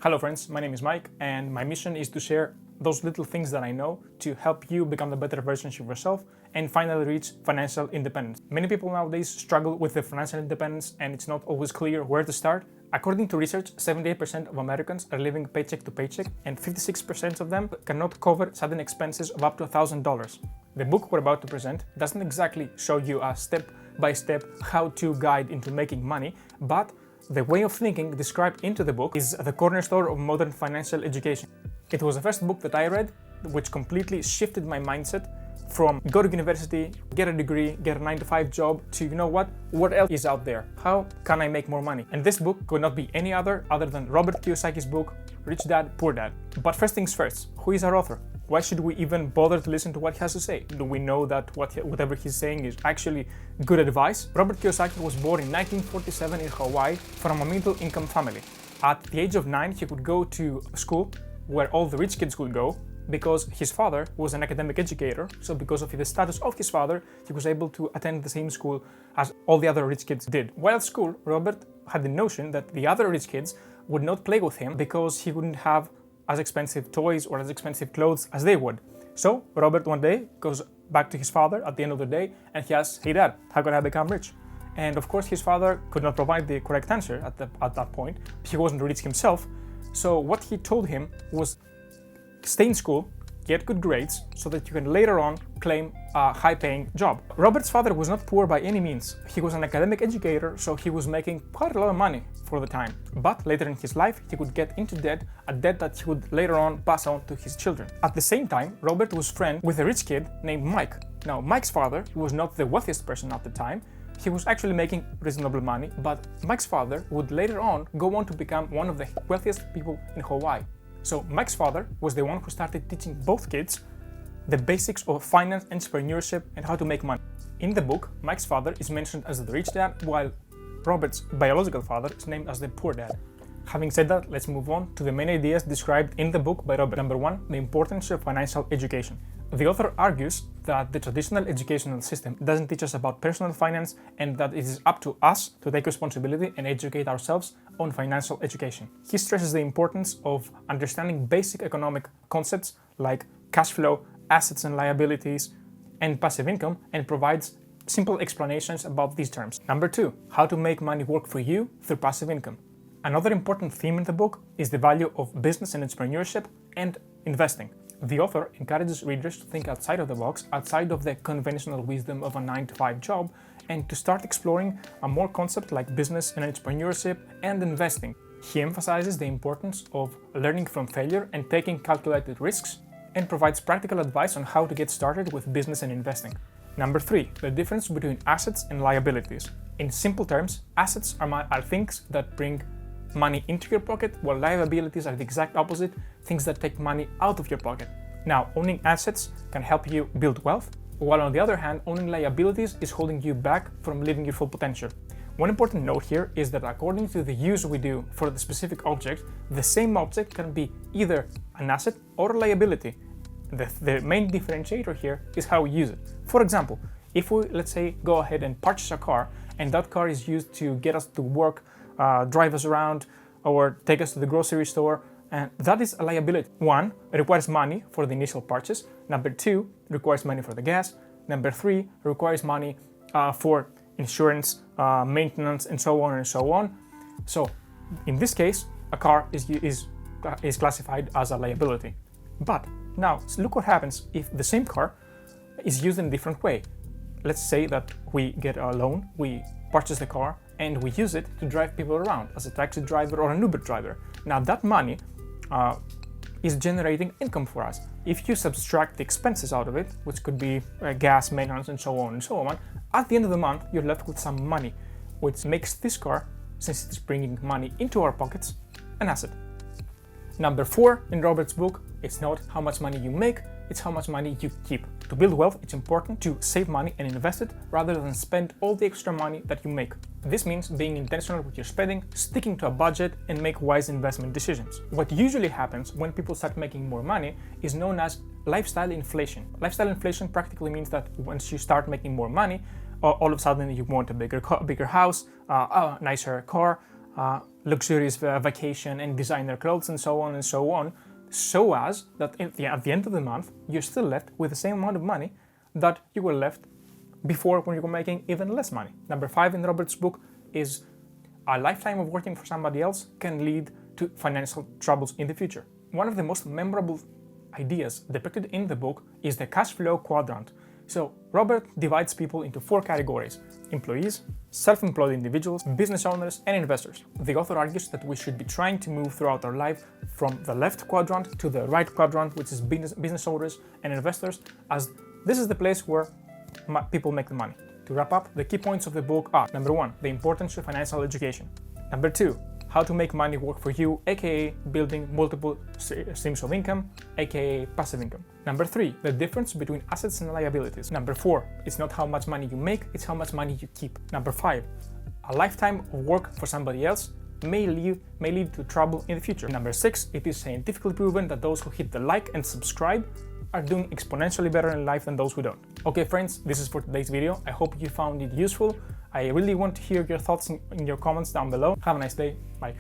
Hello friends, my name is Mike and my mission is to share those little things that I know to help you become the better version of yourself and finally reach financial independence. Many people nowadays struggle with the financial independence and it's not always clear where to start. According to research, 78% of Americans are living paycheck to paycheck and 56% of them cannot cover sudden expenses of up to $1,000. The book we're about to present doesn't exactly show you a step-by-step how-to guide into making money, but the way of thinking described into the book is the cornerstone of modern financial education. It was the first book that I read which completely shifted my mindset from go to university, get a degree, get a 9-to-5 job to, you know what else is out there? How can I make more money? And this book could not be any other than Robert Kiyosaki's book, Rich Dad, Poor Dad. But first things first, who is our author? Why should we even bother to listen to what he has to say? Do we know that whatever he's saying is actually good advice? Robert Kiyosaki was born in 1947 in Hawaii from a middle-income family. At the age of 9, he could go to school where all the rich kids could go because his father was an academic educator. So because of the status of his father, he was able to attend the same school as all the other rich kids did. While at school, Robert had the notion that the other rich kids would not play with him because he wouldn't have as expensive toys or as expensive clothes as they would. So Robert one day goes back to his father at the end of the day and he asks, "Hey Dad, how can I become rich?" And of course his father could not provide the correct answer at that point. He wasn't rich himself. So what he told him was, stay in school, get good grades so that you can later on claim a high-paying job. Robert's father was not poor by any means. He was an academic educator, so he was making quite a lot of money for the time. But later in his life, he could get into debt, a debt that he would later on pass on to his children. At the same time, Robert was friends with a rich kid named Mike. Now, Mike's father was not the wealthiest person at the time. He was actually making reasonable money, but Mike's father would later on go on to become one of the wealthiest people in Hawaii. So Mike's father was the one who started teaching both kids the basics of finance, entrepreneurship, and how to make money. In the book, Mike's father is mentioned as the rich dad, while Robert's biological father is named as the poor dad. Having said that, let's move on to the main ideas described in the book by Robert. Number 1, the importance of financial education. The author argues that the traditional educational system doesn't teach us about personal finance and that it is up to us to take responsibility and educate ourselves on financial education. He stresses the importance of understanding basic economic concepts like cash flow, assets and liabilities, and passive income, and provides simple explanations about these terms. Number 2, how to make money work for you through passive income. Another important theme in the book is the value of business and entrepreneurship and investing. The author encourages readers to think outside of the box, outside of the conventional wisdom of a 9-to-5 job, and to start exploring a more concept like business and entrepreneurship and investing. He emphasizes the importance of learning from failure and taking calculated risks, and provides practical advice on how to get started with business and investing. Number 3, the difference between assets and liabilities. In simple terms, assets are things that bring money into your pocket, while liabilities are the exact opposite, things that take money out of your pocket. Now, owning assets can help you build wealth, while on the other hand, owning liabilities is holding you back from living your full potential. One important note here is that according to the use we do for the specific object, the same object can be either an asset or a liability. The main differentiator here is how we use it. For example, if we, let's say, go ahead and purchase a car, and that car is used to get us to work, drive us around, or take us to the grocery store, and that is a liability. 1, it requires money for the initial purchase. Number 2, it requires money for the gas. Number 3, it requires money for insurance, maintenance, and so on and so on. So in this case, a car is classified as a liability. But now look what happens if the same car is used in a different way. Let's say that we get a loan, we purchase the car, and we use it to drive people around as a taxi driver or an Uber driver. Now that money is generating income for us. If you subtract the expenses out of it, which could be gas, maintenance, and so on, at the end of the month, you're left with some money, which makes this car, since it's bringing money into our pockets, an asset. Number 4 in Robert's book, it's not how much money you make, it's how much money you keep. To build wealth, it's important to save money and invest it rather than spend all the extra money that you make. This means being intentional with your spending, sticking to a budget, and make wise investment decisions. What usually happens when people start making more money is known as lifestyle inflation. Lifestyle inflation practically means that once you start making more money, all of a sudden you want a bigger house, a nicer car, luxurious vacation and designer clothes and so on, so as that at the end of the month you're still left with the same amount of money that you were left before when you were making even less money. Number 5 in Robert's book is a lifetime of working for somebody else can lead to financial troubles in the future. One of the most memorable ideas depicted in the book is the cash flow quadrant. So Robert divides people into 4 categories: employees, self-employed individuals, business owners, and investors. The author argues that we should be trying to move throughout our life from the left quadrant to the right quadrant, which is business owners and investors, as this is the place where people make the money. To wrap up, the key points of the book are: number 1, the importance of financial education; number 2, how to make money work for you, aka building multiple streams of income, aka passive income; number 3, the difference between assets and liabilities; number 4, it's not how much money you make, it's how much money you keep; number 5, a lifetime of work for somebody else may lead to trouble in the future; number 6, it is scientifically proven that those who hit the like and subscribe are doing exponentially better in life than those who don't. Okay friends, this is for today's video. I hope you found it useful. I really want to hear your thoughts in your comments down below. Have a nice day. Bye.